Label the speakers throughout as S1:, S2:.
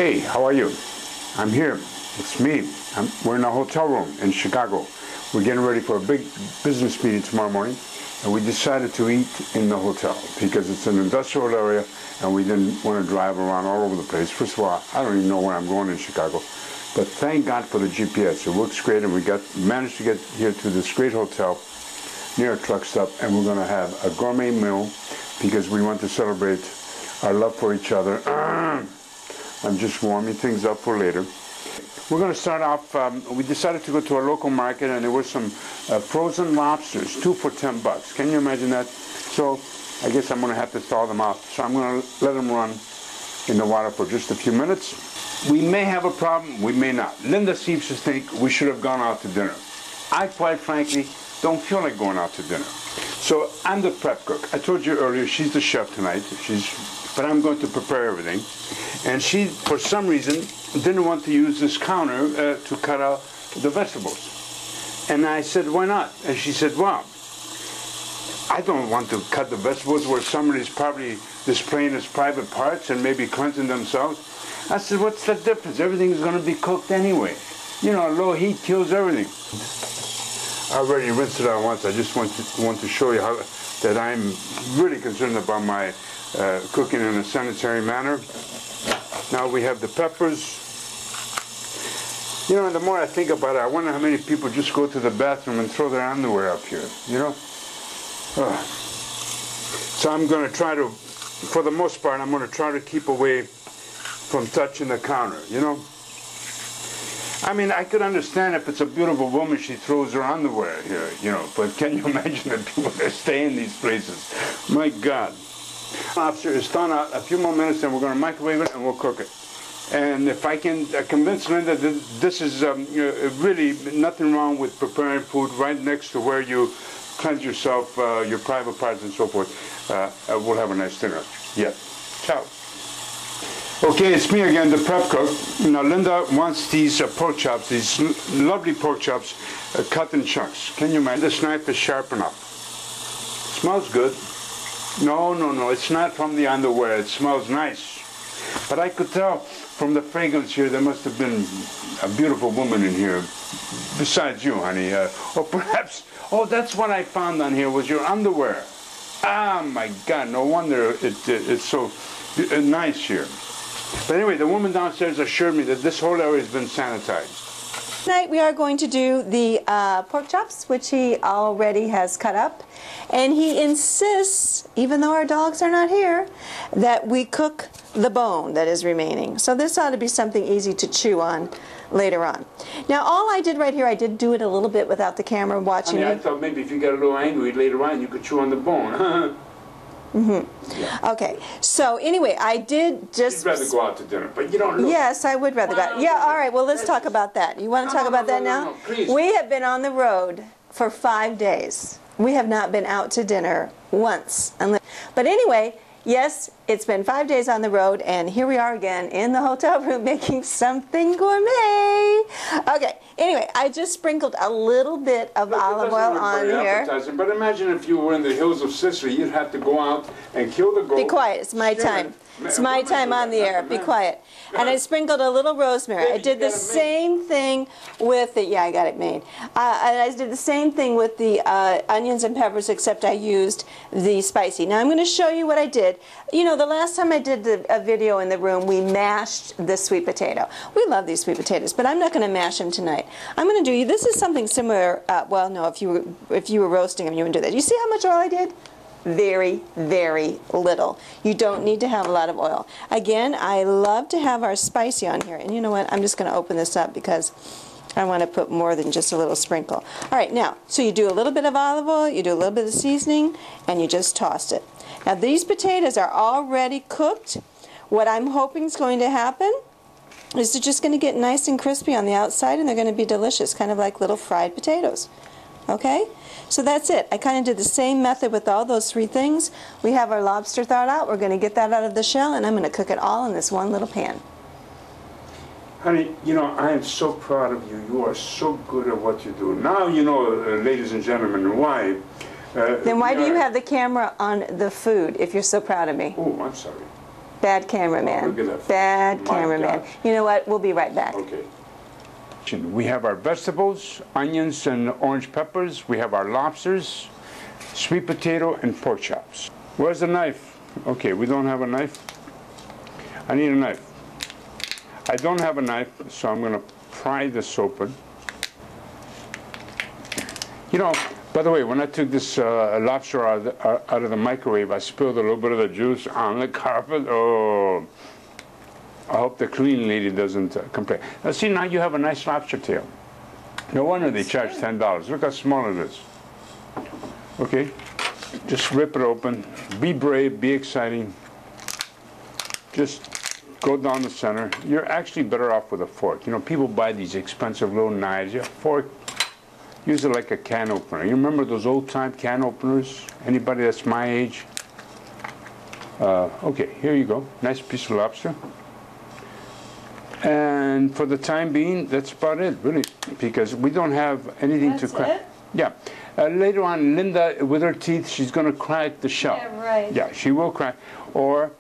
S1: Hey, how are you? I'm here. It's me. We're in a hotel room in Chicago. We're getting ready for a big business meeting tomorrow morning, and we decided to eat in the hotel because it's an industrial area and we didn't want to drive around all over the place. First of all, I don't even know where I'm going in Chicago, but thank God for the GPS. It works great, and we managed to get here to this great hotel near a truck stop, and we're going to have a gourmet meal because we want to celebrate our love for each other. I'm just warming things up for later. We're going to start off, we decided to go to a local market, and there were some frozen lobsters, 2 for $10. Can you imagine that? So I guess I'm going to have to thaw them out. So I'm going to let them run in the water for just a few minutes. We may have a problem, we may not. Linda seems to think we should have gone out to dinner. I, quite frankly, don't feel like going out to dinner. So I'm the prep cook. I told you earlier, she's the chef tonight. But I'm going to prepare everything. And she, for some reason, didn't want to use this counter to cut out the vegetables. And I said, why not? And she said, well, I don't want to cut the vegetables where somebody's probably displaying his private parts and maybe cleansing themselves. I said, what's the difference? Everything's going to be cooked anyway. You know, low heat kills everything. I already rinsed it out once. I just want to show you that I'm really concerned about my cooking in a sanitary manner. Now we have the peppers. You know, and the more I think about it, I wonder how many people just go to the bathroom and throw their underwear up here, you know? So I'm going to try to, for the most part, I'm going to try to keep away from touching the counter, you know? I mean, I could understand if it's a beautiful woman, she throws her underwear here, you know, but can you imagine the people that stay in these places? My God. Lobster is thawed out a few more minutes, and we're going to microwave it and we'll cook it. And if I can convince Linda that this is really nothing wrong with preparing food right next to where you cleanse yourself, your private parts and so forth, we'll have a nice dinner. Yeah. Ciao. Okay, it's me again, the prep cook. Now Linda wants these pork chops, these lovely pork chops cut in chunks. Can you imagine? This knife is sharp enough. Smells good. No, it's not from the underwear. It smells nice. But I could tell from the fragrance here, there must have been a beautiful woman in here, besides you, honey. Or perhaps, oh, that's what I found on here was your underwear. Ah, my God, no wonder it's so nice here. But anyway, the woman downstairs assured me that this whole area has been sanitized.
S2: Tonight we are going to do the pork chops, which he already has cut up. And he insists, even though our dogs are not here, that we cook the bone that is remaining. So this ought to be something easy to chew on later on. Now all I did right here, I did do it a little bit without the camera watching me.
S1: I thought maybe if you got a little angry later on, you could chew on the bone.
S2: Yeah. Okay, so anyway, I did just...
S1: You'd rather go out to dinner, but you don't look...
S2: Yes, I would rather go out. Yeah, all right, well, let's talk about that. You want to talk about that now?
S1: No, please.
S2: We have been on the road for 5 days. We have not been out to dinner once. But anyway, yes, it's been 5 days on the road, and here we are again in the hotel room making something gourmet. Okay, anyway, I just sprinkled a little bit of olive oil on here.
S1: But imagine if you were in the hills of Sicily, you'd have to go out and kill the goat.
S2: Be quiet, it's my time. It's my time on the air. Be quiet. And I sprinkled a little rosemary. I did the same thing with the, yeah, I got it made. And I did the same thing with the onions and peppers, except I used the spicy. Now I'm going to show you what I did. You know, the last time I did a video in the room, we mashed the sweet potato. We love these sweet potatoes, but I'm not going to mash them tonight. I'm going to do, this is something similar, well, no, if you were roasting them, you wouldn't do that. You see how much oil I did? Very, very little. You don't need to have a lot of oil. Again, I love to have our spicy on here. And you know what? I'm just going to open this up because I want to put more than just a little sprinkle. All right, now, so you do a little bit of olive oil, you do a little bit of seasoning, and you just toss it. Now, these potatoes are already cooked. What I'm hoping is going to happen is they're just going to get nice and crispy on the outside, and they're going to be delicious, kind of like little fried potatoes. Okay? So that's it. I kind of did the same method with all those 3 things. We have our lobster thawed out. We're going to get that out of the shell, and I'm going to cook it all in this one little pan.
S1: Honey, you know, I am so proud of you. You are so good at what you do. Now you know, ladies and gentlemen, why.
S2: Then why do you have the camera on the food if you're so proud of me?
S1: Oh, I'm sorry.
S2: Bad cameraman.
S1: Oh, look at that.
S2: Bad
S1: My
S2: cameraman.
S1: gosh.
S2: You know what? We'll be right back.
S1: Okay. We have our vegetables, onions and orange peppers. We have our lobsters, sweet potato, and pork chops. Where's the knife? Okay, we don't have a knife. I need a knife. I don't have a knife, so I'm going to pry this open. You know, by the way, when I took this lobster out of the microwave, I spilled a little bit of the juice on the carpet. Oh, I hope the cleaning lady doesn't complain. Now, see, now you have a nice lobster tail. No wonder they charge $10. Look how small it is. Okay, just rip it open. Be brave, be exciting. Just go down the center. You're actually better off with a fork. You know, people buy these expensive little knives. You have a fork. Use it like a can opener. You remember those old-time can openers? Anybody that's my age? Okay, here you go. Nice piece of lobster. And for the time being, that's about it, really, because we don't have anything to crack. Yeah. Later on, Linda, with her teeth, she's going to crack the shell.
S2: Yeah, right.
S1: Yeah, she will crack. Or,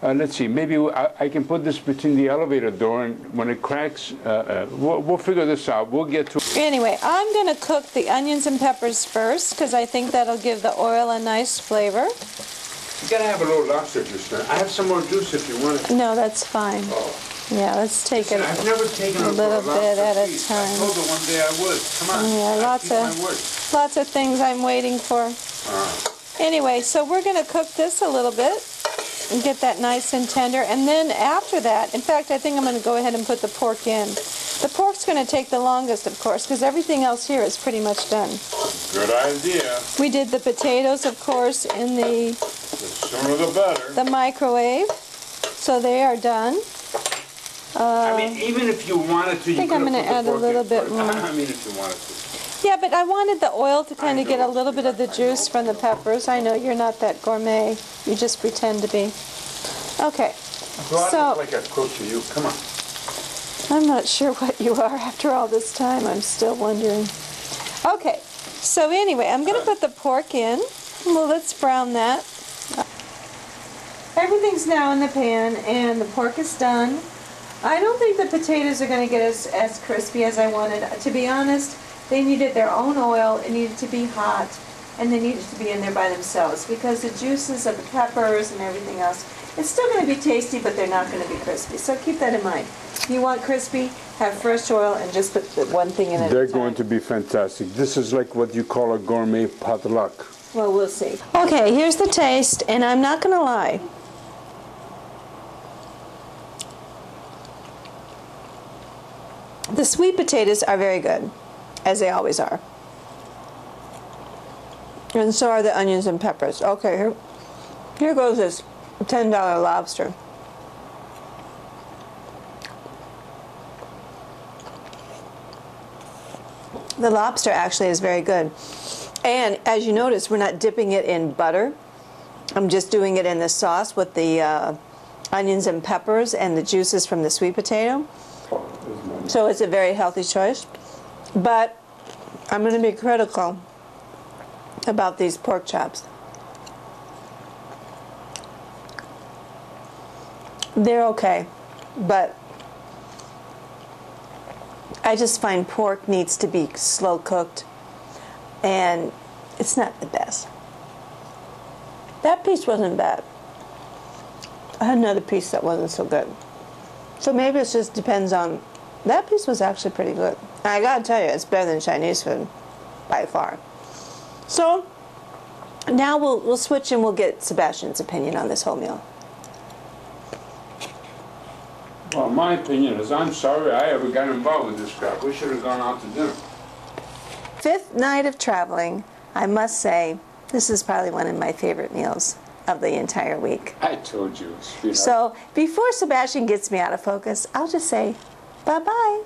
S1: let's see, maybe I can put this between the elevator door, and when it cracks, we'll figure this out. We'll get to it.
S2: Anyway, I'm going to cook the onions and peppers first because I think that'll give the oil a nice flavor.
S1: You got to have a little lobster juice now. I have some more juice if you want it.
S2: No, that's fine.
S1: Oh.
S2: Yeah, let's take it
S1: I've never taken
S2: a little bit at a time.
S1: I told her one day I would. Come on.
S2: Yeah, lots of things I'm waiting for. Anyway, so we're going to cook this a little bit and get that nice and tender. And then after that, in fact, I think I'm going to go ahead and put the pork in. The pork's going to take the longest, of course, because everything else here is pretty much done.
S1: Good idea.
S2: We did the potatoes, of course, in the
S1: sooner the better.
S2: The microwave, so they are done.
S1: I mean, even if you wanted to,
S2: I think I'm going to add a little bit more.
S1: I mean, if you wanted to.
S2: Yeah, but I wanted the oil to kind of get a little bit of the juice from the peppers. I know you're not that gourmet. You just pretend to be. Okay.
S1: So I look like a cook to you. Come on.
S2: I'm not sure what you are after all this time. I'm still wondering. Okay. So anyway, I'm going to put the pork in. Well, let's brown that. Everything's now in the pan, and the pork is done. I don't think the potatoes are going to get as crispy as I wanted. To be honest, they needed their own oil, it needed to be hot, and they needed to be in there by themselves because the juices of the peppers and everything else, it's still going to be tasty, but they're not going to be crispy. So keep that in mind. If you want crispy, have fresh oil and just put the one thing in at a time.
S1: They're going to be fantastic. This is like what you call a gourmet potluck.
S2: Well, we'll see. Okay, here's the taste, and I'm not going to lie. The sweet potatoes are very good, as they always are. And so are the onions and peppers. Okay, here goes this $10 lobster. The lobster actually is very good. And as you notice, we're not dipping it in butter. I'm just doing it in the sauce with the onions and peppers and the juices from the sweet potato. So it's a very healthy choice. But I'm going to be critical about these pork chops. They're okay, but I just find pork needs to be slow cooked, and it's not the best. That piece wasn't bad. I had another piece that wasn't so good. So maybe it just depends on, that piece was actually pretty good. And I gotta tell you, it's better than Chinese food, by far. So now we'll switch and we'll get Sebastian's opinion on this whole meal.
S1: Well, my opinion is, I'm sorry I ever got involved with this crap. We should have gone out to dinner.
S2: Fifth night of traveling, I must say, this is probably one of my favorite meals of the entire week.
S1: I told you, sweetheart.
S2: So before Sebastian gets me out of focus, I'll just say bye-bye.